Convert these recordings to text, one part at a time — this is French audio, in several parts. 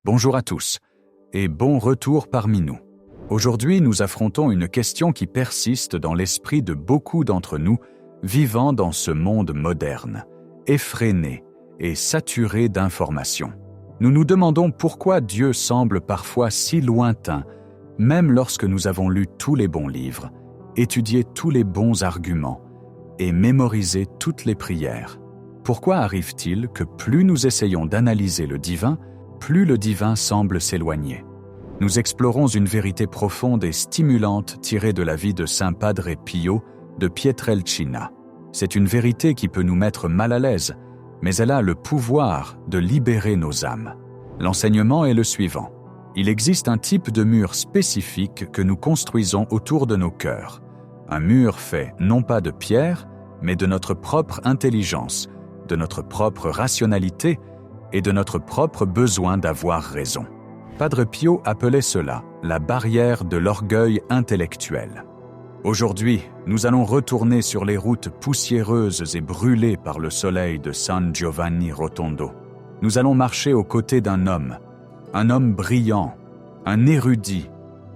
Bonjour à tous, et bon retour parmi nous. Aujourd'hui, nous affrontons une question qui persiste dans l'esprit de beaucoup d'entre nous vivant dans ce monde moderne, effréné et saturé d'informations. Nous nous demandons pourquoi Dieu semble parfois si lointain, même lorsque nous avons lu tous les bons livres, étudié tous les bons arguments et mémorisé toutes les prières. Pourquoi arrive-t-il que plus nous essayons d'analyser le divin, plus le divin semble s'éloigner? Nous explorons une vérité profonde et stimulante tirée de la vie de Saint Padre Pio de Pietrelcina. C'est une vérité qui peut nous mettre mal à l'aise, mais elle a le pouvoir de libérer nos âmes. L'enseignement est le suivant. Il existe un type de mur spécifique que nous construisons autour de nos cœurs. Un mur fait non pas de pierre, mais de notre propre intelligence, de notre propre rationalité et de notre propre besoin d'avoir raison. Padre Pio appelait cela la barrière de l'orgueil intellectuel. Aujourd'hui, nous allons retourner sur les routes poussiéreuses et brûlées par le soleil de San Giovanni Rotondo. Nous allons marcher aux côtés d'un homme brillant, un érudit,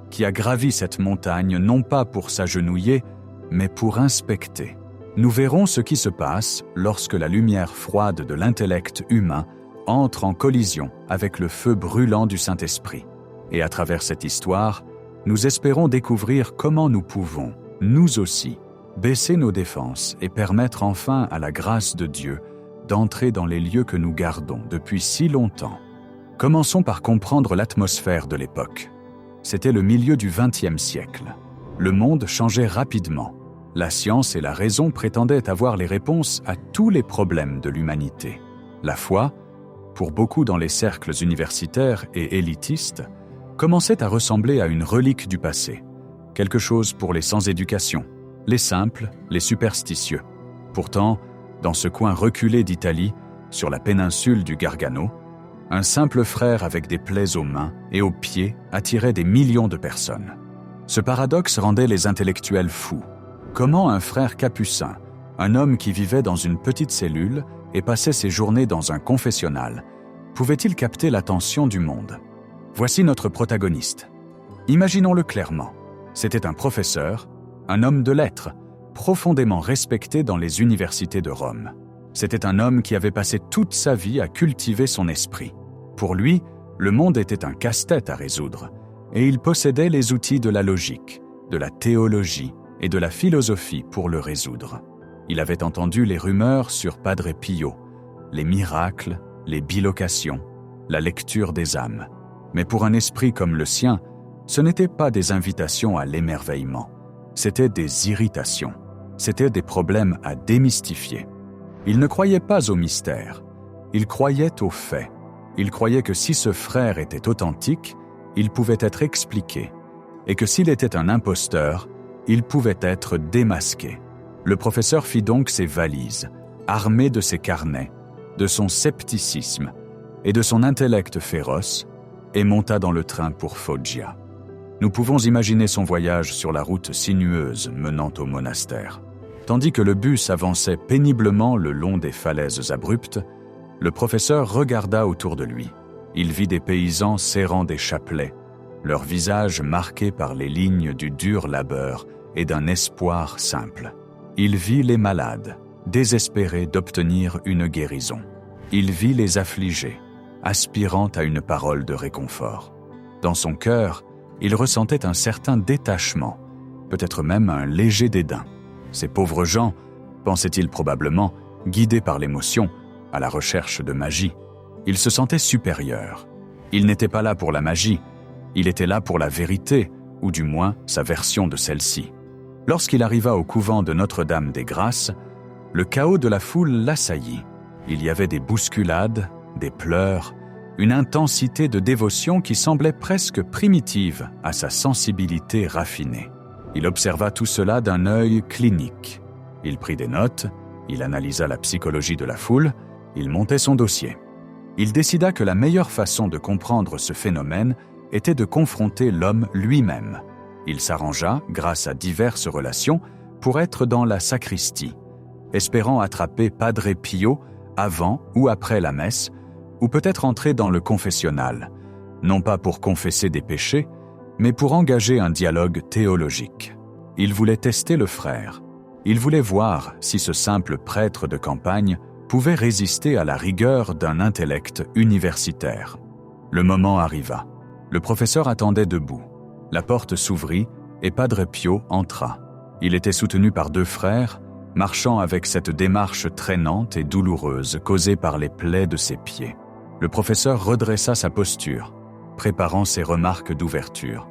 qui a gravi cette montagne non pas pour s'agenouiller, mais pour inspecter. Nous verrons ce qui se passe lorsque la lumière froide de l'intellect humain entre en collision avec le feu brûlant du Saint-Esprit. Et à travers cette histoire, nous espérons découvrir comment nous pouvons, nous aussi, baisser nos défenses et permettre enfin à la grâce de Dieu d'entrer dans les lieux que nous gardons depuis si longtemps. Commençons par comprendre l'atmosphère de l'époque. C'était le milieu du XXe siècle. Le monde changeait rapidement. La science et la raison prétendaient avoir les réponses à tous les problèmes de l'humanité. La foi, pour beaucoup dans les cercles universitaires et élitistes, commençait à ressembler à une relique du passé, quelque chose pour les sans-éducation, les simples, les superstitieux. Pourtant, dans ce coin reculé d'Italie, sur la péninsule du Gargano, un simple frère avec des plaies aux mains et aux pieds attirait des millions de personnes. Ce paradoxe rendait les intellectuels fous. Comment un frère capucin, un homme qui vivait dans une petite cellule et passait ses journées dans un confessionnal, pouvait-il capter l'attention du monde? Voici notre protagoniste. Imaginons-le clairement. C'était un professeur, un homme de lettres, profondément respecté dans les universités de Rome. C'était un homme qui avait passé toute sa vie à cultiver son esprit. Pour lui, le monde était un casse-tête à résoudre, et il possédait les outils de la logique, de la théologie et de la philosophie pour le résoudre. Il avait entendu les rumeurs sur Padre Pio, les miracles, les bilocations, la lecture des âmes. Mais pour un esprit comme le sien, ce n'étaient pas des invitations à l'émerveillement, c'étaient des irritations, c'étaient des problèmes à démystifier. Il ne croyait pas au mystère, il croyait aux faits. Il croyait que si ce frère était authentique, il pouvait être expliqué, et que s'il était un imposteur, il pouvait être démasqué. Le professeur fit donc ses valises, armé de ses carnets, de son scepticisme et de son intellect féroce, et monta dans le train pour Foggia. Nous pouvons imaginer son voyage sur la route sinueuse menant au monastère. Tandis que le bus avançait péniblement le long des falaises abruptes, le professeur regarda autour de lui. Il vit des paysans serrant des chapelets, leurs visages marqués par les lignes du dur labeur et d'un espoir simple. Il vit les malades, désespérés d'obtenir une guérison. Il vit les affligés, aspirant à une parole de réconfort. Dans son cœur, il ressentait un certain détachement, peut-être même un léger dédain. Ces pauvres gens, pensait-il probablement, guidés par l'émotion, à la recherche de magie. Il se sentait supérieur. Il n'était pas là pour la magie, il était là pour la vérité, ou du moins sa version de celle-ci. Lorsqu'il arriva au couvent de Notre-Dame des Grâces, le chaos de la foule l'assaillit. Il y avait des bousculades, des pleurs, une intensité de dévotion qui semblait presque primitive à sa sensibilité raffinée. Il observa tout cela d'un œil clinique. Il prit des notes, il analysa la psychologie de la foule, il montait son dossier. Il décida que la meilleure façon de comprendre ce phénomène était de confronter l'homme lui-même. Il s'arrangea, grâce à diverses relations, pour être dans la sacristie, espérant attraper Padre Pio avant ou après la messe, ou peut-être entrer dans le confessionnal, non pas pour confesser des péchés, mais pour engager un dialogue théologique. Il voulait tester le frère. Il voulait voir si ce simple prêtre de campagne pouvait résister à la rigueur d'un intellect universitaire. Le moment arriva. Le professeur attendait debout. La porte s'ouvrit et Padre Pio entra. Il était soutenu par 2 frères, marchant avec cette démarche traînante et douloureuse causée par les plaies de ses pieds. Le professeur redressa sa posture, préparant ses remarques d'ouverture,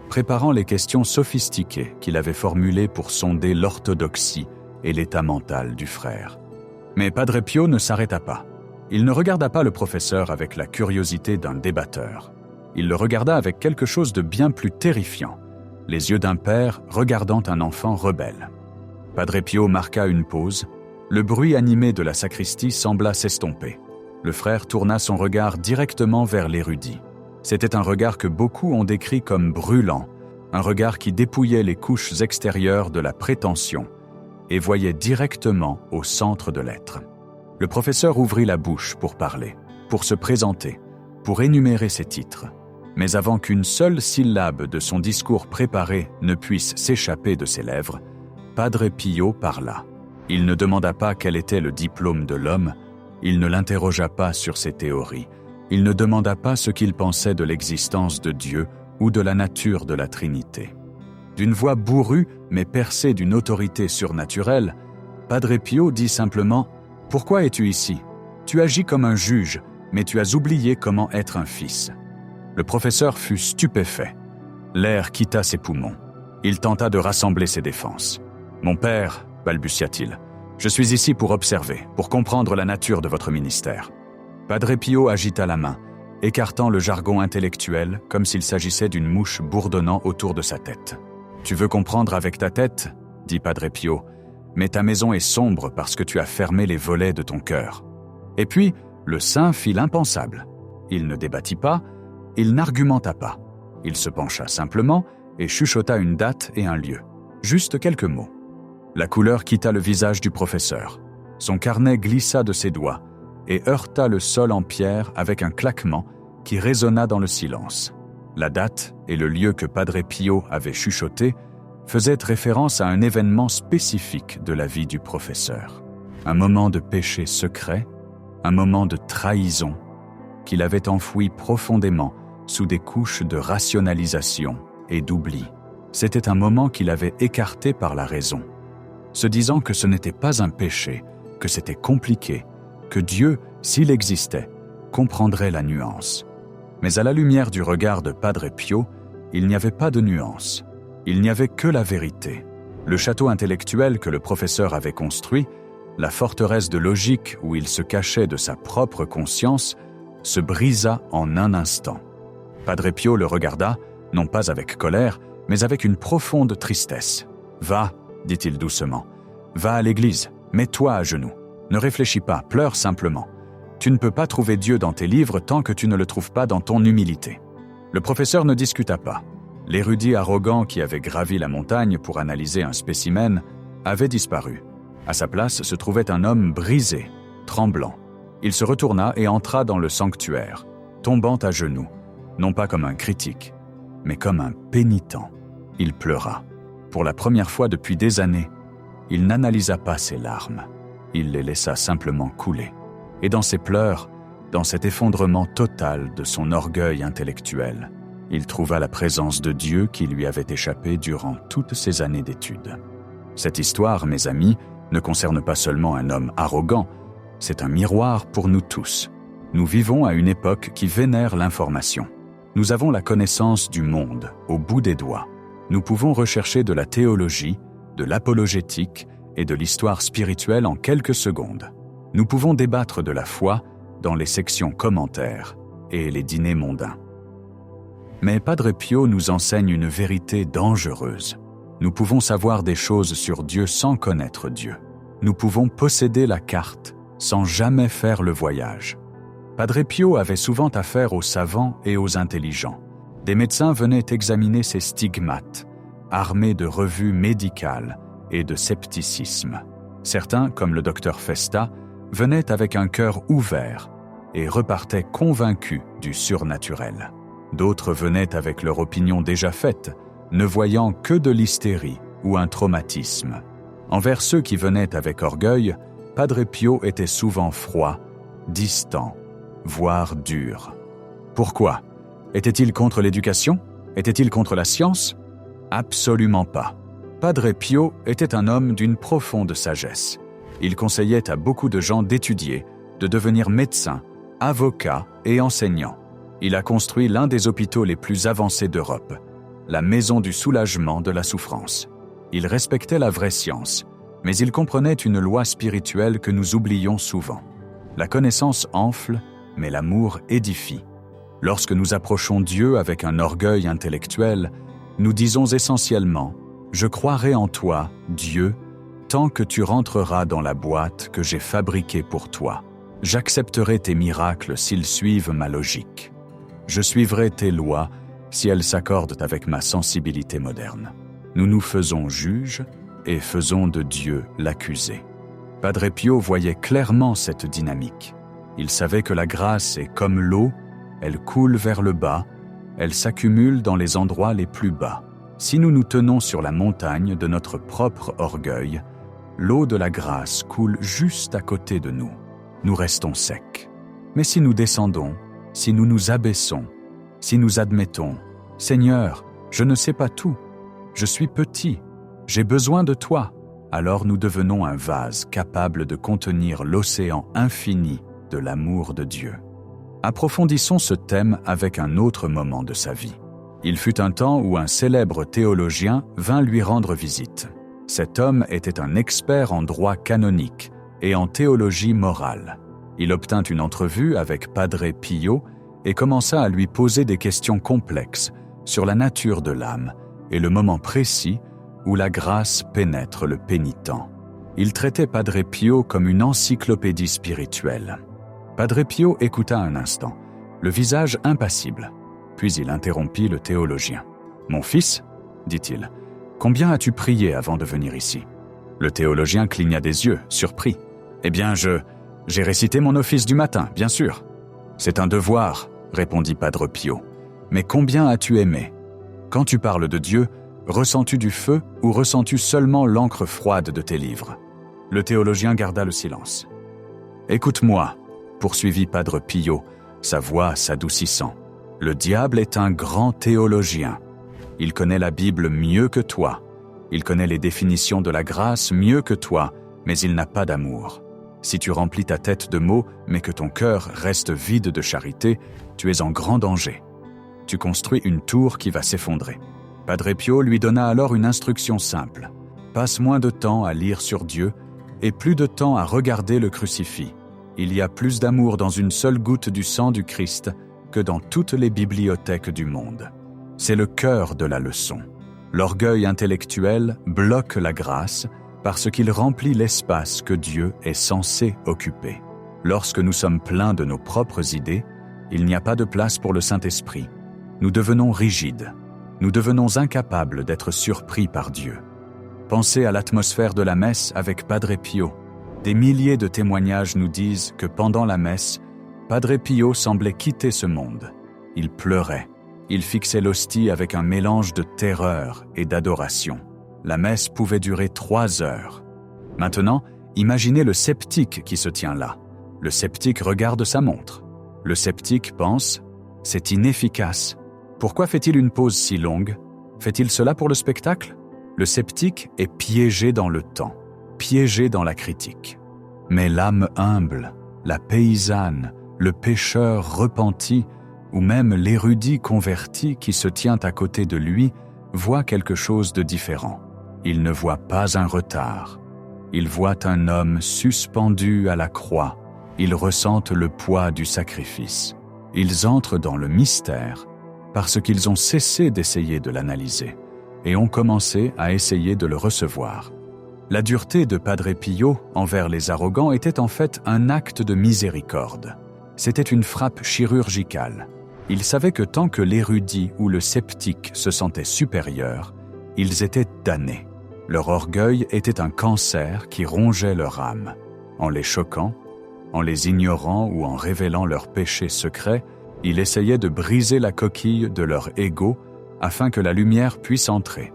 préparant les questions sophistiquées qu'il avait formulées pour sonder l'orthodoxie et l'état mental du frère. Mais Padre Pio ne s'arrêta pas. Il ne regarda pas le professeur avec la curiosité d'un débatteur. Il le regarda avec quelque chose de bien plus terrifiant, les yeux d'un père regardant un enfant rebelle. Padre Pio marqua une pause. Le bruit animé de la sacristie sembla s'estomper. Le frère tourna son regard directement vers l'érudit. C'était un regard que beaucoup ont décrit comme brûlant, un regard qui dépouillait les couches extérieures de la prétention et voyait directement au centre de l'être. Le professeur ouvrit la bouche pour parler, pour se présenter, pour énumérer ses titres. Mais avant qu'une seule syllabe de son discours préparé ne puisse s'échapper de ses lèvres, Padre Pio parla. Il ne demanda pas quel était le diplôme de l'homme, il ne l'interrogea pas sur ses théories, il ne demanda pas ce qu'il pensait de l'existence de Dieu ou de la nature de la Trinité. D'une voix bourrue, mais percée d'une autorité surnaturelle, Padre Pio dit simplement « Pourquoi es-tu ici? Tu agis comme un juge, mais tu as oublié comment être un fils. » Le professeur fut stupéfait. L'air quitta ses poumons. Il tenta de rassembler ses défenses. « Mon père, balbutia-t-il, je suis ici pour observer, pour comprendre la nature de votre ministère. » Padre Pio agita la main, écartant le jargon intellectuel comme s'il s'agissait d'une mouche bourdonnant autour de sa tête. « Tu veux comprendre avec ta tête, dit Padre Pio, mais ta maison est sombre parce que tu as fermé les volets de ton cœur. » Et puis, le saint fit l'impensable. Il ne débattit pas, il n'argumenta pas. Il se pencha simplement et chuchota une date et un lieu. Juste quelques mots. La couleur quitta le visage du professeur. Son carnet glissa de ses doigts et heurta le sol en pierre avec un claquement qui résonna dans le silence. La date et le lieu que Padre Pio avait chuchoté faisaient référence à un événement spécifique de la vie du professeur. Un moment de péché secret, un moment de trahison qu'il avait enfoui profondément sous des couches de rationalisation et d'oubli. C'était un moment qu'il avait écarté par la raison, se disant que ce n'était pas un péché, que c'était compliqué, que Dieu, s'il existait, comprendrait la nuance. Mais à la lumière du regard de Padre Pio, il n'y avait pas de nuance. Il n'y avait que la vérité. Le château intellectuel que le professeur avait construit, la forteresse de logique où il se cachait de sa propre conscience, se brisa en un instant. Padre Pio le regarda, non pas avec colère, mais avec une profonde tristesse. « Va, dit-il doucement, va à l'église, mets-toi à genoux. Ne réfléchis pas, pleure simplement. Tu ne peux pas trouver Dieu dans tes livres tant que tu ne le trouves pas dans ton humilité. » Le professeur ne discuta pas. L'érudit arrogant qui avait gravi la montagne pour analyser un spécimen avait disparu. À sa place se trouvait un homme brisé, tremblant. Il se retourna et entra dans le sanctuaire, tombant à genoux, non pas comme un critique, mais comme un pénitent. Il pleura. Pour la première fois depuis des années, il n'analysa pas ses larmes. Il les laissa simplement couler. Et dans ses pleurs, dans cet effondrement total de son orgueil intellectuel, il trouva la présence de Dieu qui lui avait échappé durant toutes ces années d'études. Cette histoire, mes amis, ne concerne pas seulement un homme arrogant, c'est un miroir pour nous tous. Nous vivons à une époque qui vénère l'information. Nous avons la connaissance du monde au bout des doigts. Nous pouvons rechercher de la théologie, de l'apologétique et de l'histoire spirituelle en quelques secondes. Nous pouvons débattre de la foi dans les sections commentaires et les dîners mondains. Mais Padre Pio nous enseigne une vérité dangereuse. Nous pouvons savoir des choses sur Dieu sans connaître Dieu. Nous pouvons posséder la carte sans jamais faire le voyage. Padre Pio avait souvent affaire aux savants et aux intelligents. Des médecins venaient examiner ses stigmates, armés de revues médicales et de scepticisme. Certains, comme le docteur Festa, venaient avec un cœur ouvert et repartaient convaincus du surnaturel. D'autres venaient avec leur opinion déjà faite, ne voyant que de l'hystérie ou un traumatisme. Envers ceux qui venaient avec orgueil, Padre Pio était souvent froid, distant, voire dur. Pourquoi? Était-il contre l'éducation? Était-il contre la science? Absolument pas. Padre Pio était un homme d'une profonde sagesse. Il conseillait à beaucoup de gens d'étudier, de devenir médecin, avocat et enseignant. Il a construit l'un des hôpitaux les plus avancés d'Europe, la Maison du soulagement de la souffrance. Il respectait la vraie science, mais il comprenait une loi spirituelle que nous oublions souvent. La connaissance enfle, mais l'amour édifie. Lorsque nous approchons Dieu avec un orgueil intellectuel, nous disons essentiellement « Je croirai en toi, Dieu, tant que tu rentreras dans la boîte que j'ai fabriquée pour toi. J'accepterai tes miracles s'ils suivent ma logique. Je suivrai tes lois si elles s'accordent avec ma sensibilité moderne. » Nous nous faisons juges et faisons de Dieu l'accusé. Padre Pio voyait clairement cette dynamique. Il savait que la grâce est comme l'eau, elle coule vers le bas, elle s'accumule dans les endroits les plus bas. Si nous nous tenons sur la montagne de notre propre orgueil, l'eau de la grâce coule juste à côté de nous. Nous restons secs. Mais si nous descendons, si nous nous abaissons, si nous admettons « Seigneur, je ne sais pas tout, je suis petit, j'ai besoin de toi », alors nous devenons un vase capable de contenir l'océan infini de l'amour de Dieu. Approfondissons ce thème avec un autre moment de sa vie. Il fut un temps où un célèbre théologien vint lui rendre visite. Cet homme était un expert en droit canonique et en théologie morale. Il obtint une entrevue avec Padre Pio et commença à lui poser des questions complexes sur la nature de l'âme et le moment précis où la grâce pénètre le pénitent. Il traitait Padre Pio comme une encyclopédie spirituelle. Padre Pio écouta un instant, le visage impassible. Puis il interrompit le théologien. « Mon fils, dit-il, combien as-tu prié avant de venir ici ?» Le théologien cligna des yeux, surpris. « Eh bien, j'ai récité mon office du matin, bien sûr. »« C'est un devoir, » répondit Padre Pio. « Mais combien as-tu aimé ? Quand tu parles de Dieu, ressens-tu du feu ou ressens-tu seulement l'encre froide de tes livres ?» Le théologien garda le silence. « Écoute-moi, » poursuivit Padre Pio, sa voix s'adoucissant. « Le diable est un grand théologien. Il connaît la Bible mieux que toi. Il connaît les définitions de la grâce mieux que toi, mais il n'a pas d'amour. Si tu remplis ta tête de mots, mais que ton cœur reste vide de charité, tu es en grand danger. Tu construis une tour qui va s'effondrer. » Padre Pio lui donna alors une instruction simple. « Passe moins de temps à lire sur Dieu et plus de temps à regarder le crucifix. Il y a plus d'amour dans une seule goutte du sang du Christ que dans toutes les bibliothèques du monde. » C'est le cœur de la leçon. L'orgueil intellectuel bloque la grâce parce qu'il remplit l'espace que Dieu est censé occuper. Lorsque nous sommes pleins de nos propres idées, il n'y a pas de place pour le Saint-Esprit. Nous devenons rigides. Nous devenons incapables d'être surpris par Dieu. Pensez à l'atmosphère de la messe avec Padre Pio. Des milliers de témoignages nous disent que pendant la messe, Padre Pio semblait quitter ce monde. Il pleurait. Il fixait l'hostie avec un mélange de terreur et d'adoration. La messe pouvait durer 3 heures. Maintenant, imaginez le sceptique qui se tient là. Le sceptique regarde sa montre. Le sceptique pense « c'est inefficace. Pourquoi fait-il une pause si longue? Fait-il cela pour le spectacle ?» Le sceptique est piégé dans le temps, piégé dans la critique. Mais l'âme humble, la paysanne, le pécheur repenti, ou même l'érudit converti qui se tient à côté de lui, voit quelque chose de différent. Il ne voit pas un retard. Il voit un homme suspendu à la croix. Ils ressentent le poids du sacrifice. Ils entrent dans le mystère parce qu'ils ont cessé d'essayer de l'analyser et ont commencé à essayer de le recevoir. La dureté de Padre Pio envers les arrogants était en fait un acte de miséricorde. C'était une frappe chirurgicale. Il savait que tant que l'érudit ou le sceptique se sentait supérieur, ils étaient damnés. Leur orgueil était un cancer qui rongeait leur âme. En les choquant, en les ignorant ou en révélant leurs péchés secrets, Il essayait de briser la coquille de leur ego afin que la lumière puisse entrer.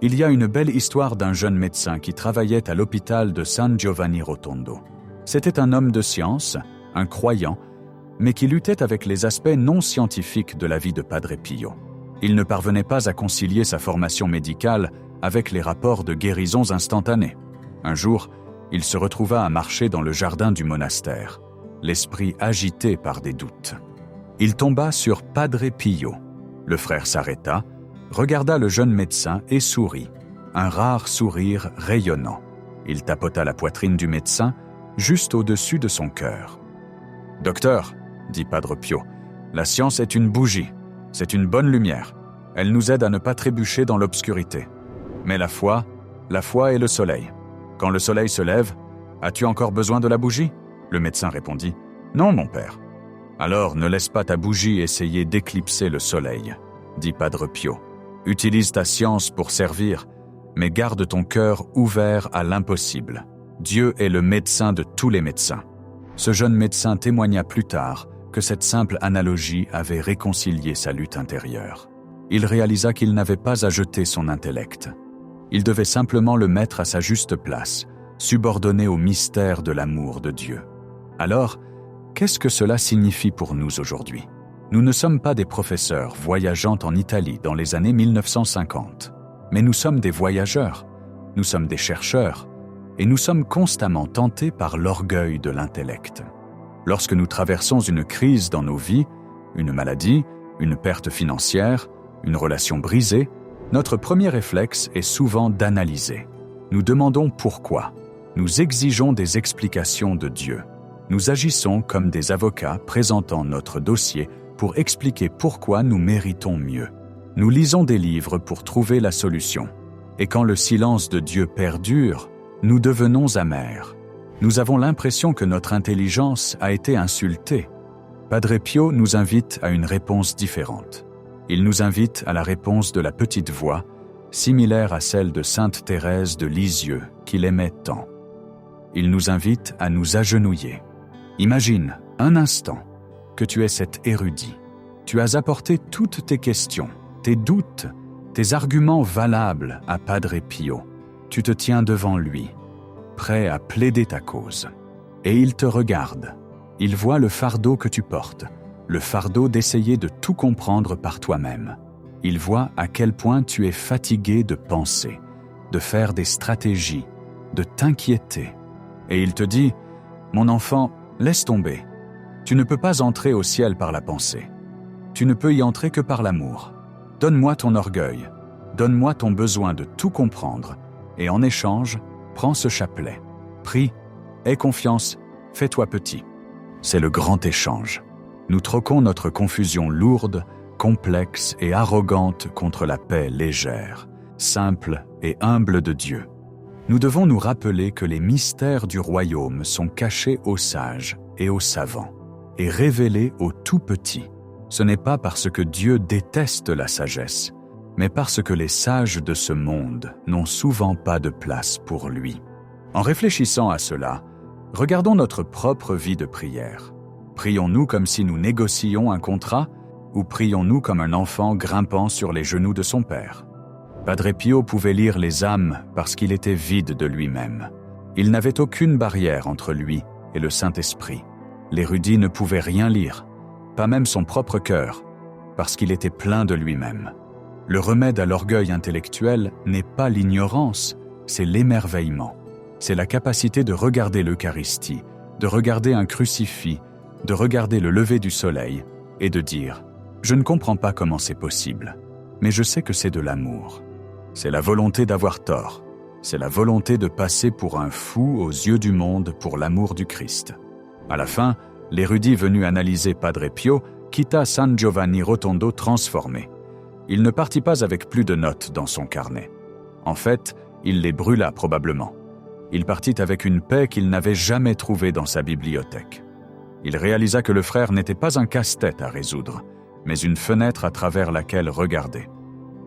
Il y a une belle histoire d'un jeune médecin qui travaillait à l'hôpital de San Giovanni Rotondo. C'était un homme de science, un croyant, mais qui luttait avec les aspects non scientifiques de la vie de Padre Pio. Il ne parvenait pas à concilier sa formation médicale avec les rapports de guérisons instantanées. Un jour, il se retrouva à marcher dans le jardin du monastère, l'esprit agité par des doutes. Il tomba sur Padre Pio. Le frère s'arrêta, regarda le jeune médecin et sourit, un rare sourire rayonnant. Il tapota la poitrine du médecin, juste au-dessus de son cœur. « Docteur, dit Padre Pio, la science est une bougie, c'est une bonne lumière. Elle nous aide à ne pas trébucher dans l'obscurité. Mais la foi est le soleil. Quand le soleil se lève, as-tu encore besoin de la bougie ?» Le médecin répondit « Non, mon père. » « Alors ne laisse pas ta bougie essayer d'éclipser le soleil, dit Padre Pio. Utilise ta science pour servir, mais garde ton cœur ouvert à l'impossible. Dieu est le médecin de tous les médecins. Ce jeune médecin témoigna plus tard que cette simple analogie avait réconcilié sa lutte intérieure. Il réalisa qu'il n'avait pas à jeter son intellect. Il devait simplement le mettre à sa juste place, subordonné au mystère de l'amour de Dieu. Alors, qu'est-ce que cela signifie pour nous aujourd'hui ? Nous ne sommes pas des professeurs voyageant en Italie dans les années 1950, mais nous sommes des voyageurs, nous sommes des chercheurs, et nous sommes constamment tentés par l'orgueil de l'intellect. Lorsque nous traversons une crise dans nos vies, une maladie, une perte financière, une relation brisée, notre premier réflexe est souvent d'analyser. Nous demandons pourquoi. Nous exigeons des explications de Dieu. Nous agissons comme des avocats présentant notre dossier pour expliquer pourquoi nous méritons mieux. Nous lisons des livres pour trouver la solution. Et quand le silence de Dieu perdure, nous devenons amers. Nous avons l'impression que notre intelligence a été insultée. Padre Pio nous invite à une réponse différente. Il nous invite à la réponse de la petite voix, similaire à celle de Sainte Thérèse de Lisieux, qu'il aimait tant. Il nous invite à nous agenouiller. Imagine, un instant, que tu es cet érudit. Tu as apporté toutes tes questions, tes doutes, tes arguments valables à Padre Pio. Tu te tiens devant lui, prêt à plaider ta cause. Et il te regarde. Il voit le fardeau que tu portes, le fardeau d'essayer de tout comprendre par toi-même. Il voit à quel point tu es fatigué de penser, de faire des stratégies, de t'inquiéter. Et il te dit, « Mon enfant, laisse tomber. Tu ne peux pas entrer au ciel par la pensée. Tu ne peux y entrer que par l'amour. Donne-moi ton orgueil. Donne-moi ton besoin de tout comprendre. Et en échange, prends ce chapelet. Prie, aie confiance, fais-toi petit. » C'est le grand échange. Nous troquons notre confusion lourde, complexe et arrogante contre la paix légère, simple et humble de Dieu. Nous devons nous rappeler que les mystères du royaume sont cachés aux sages et aux savants, et révélés aux tout-petits. Ce n'est pas parce que Dieu déteste la sagesse, mais parce que les sages de ce monde n'ont souvent pas de place pour lui. En réfléchissant à cela, regardons notre propre vie de prière. Prions-nous comme si nous négocions un contrat, ou prions-nous comme un enfant grimpant sur les genoux de son père ? Padre Pio pouvait lire les âmes parce qu'il était vide de lui-même. Il n'avait aucune barrière entre lui et le Saint-Esprit. L'érudit ne pouvait rien lire, pas même son propre cœur, parce qu'il était plein de lui-même. Le remède à l'orgueil intellectuel n'est pas l'ignorance, c'est l'émerveillement. C'est la capacité de regarder l'Eucharistie, de regarder un crucifix, de regarder le lever du soleil et de dire « Je ne comprends pas comment c'est possible, mais je sais que c'est de l'amour. » C'est la volonté d'avoir tort. C'est la volonté de passer pour un fou aux yeux du monde pour l'amour du Christ. À la fin, l'érudit venu analyser Padre Pio quitta San Giovanni Rotondo transformé. Il ne partit pas avec plus de notes dans son carnet. En fait, il les brûla probablement. Il partit avec une paix qu'il n'avait jamais trouvée dans sa bibliothèque. Il réalisa que le frère n'était pas un casse-tête à résoudre, mais une fenêtre à travers laquelle regarder.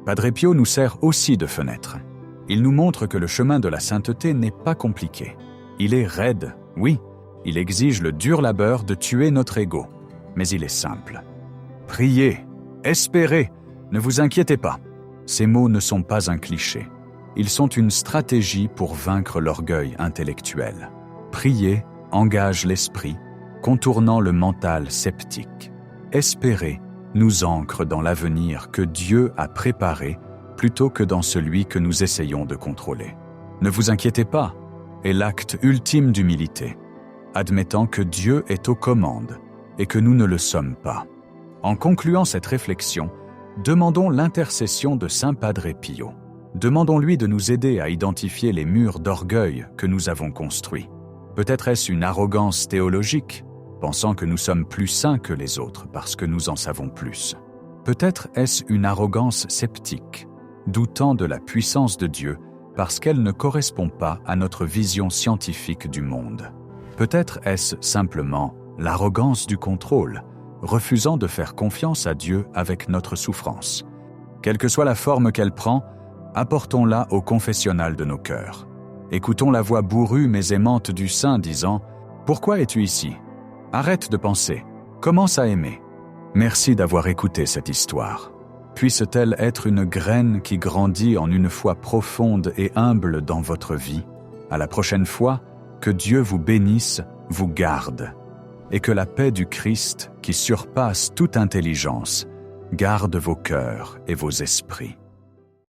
Padre Pio nous sert aussi de fenêtre. Il nous montre que le chemin de la sainteté n'est pas compliqué. Il est raide, oui, il exige le dur labeur de tuer notre ego, mais il est simple. Priez, espérez, ne vous inquiétez pas. Ces mots ne sont pas un cliché. Ils sont une stratégie pour vaincre l'orgueil intellectuel. Prier engage l'esprit, contournant le mental sceptique. Espérer nous ancre dans l'avenir que Dieu a préparé plutôt que dans celui que nous essayons de contrôler. Ne vous inquiétez pas est l'acte ultime d'humilité, admettant que Dieu est aux commandes et que nous ne le sommes pas. En concluant cette réflexion, demandons l'intercession de Saint Padre Pio. Demandons-lui de nous aider à identifier les murs d'orgueil que nous avons construits. Peut-être est-ce une arrogance théologique, pensant que nous sommes plus saints que les autres parce que nous en savons plus. Peut-être est-ce une arrogance sceptique, doutant de la puissance de Dieu parce qu'elle ne correspond pas à notre vision scientifique du monde. Peut-être est-ce simplement l'arrogance du contrôle, refusant de faire confiance à Dieu avec notre souffrance. Quelle que soit la forme qu'elle prend, apportons-la au confessionnal de nos cœurs. Écoutons la voix bourrue mais aimante du Saint disant « Pourquoi es-tu ici ? Arrête de penser, commence à aimer. » Merci d'avoir écouté cette histoire. Puisse-t-elle être une graine qui grandit en une foi profonde et humble dans votre vie. À la prochaine fois, que Dieu vous bénisse, vous garde, et que la paix du Christ, qui surpasse toute intelligence, garde vos cœurs et vos esprits.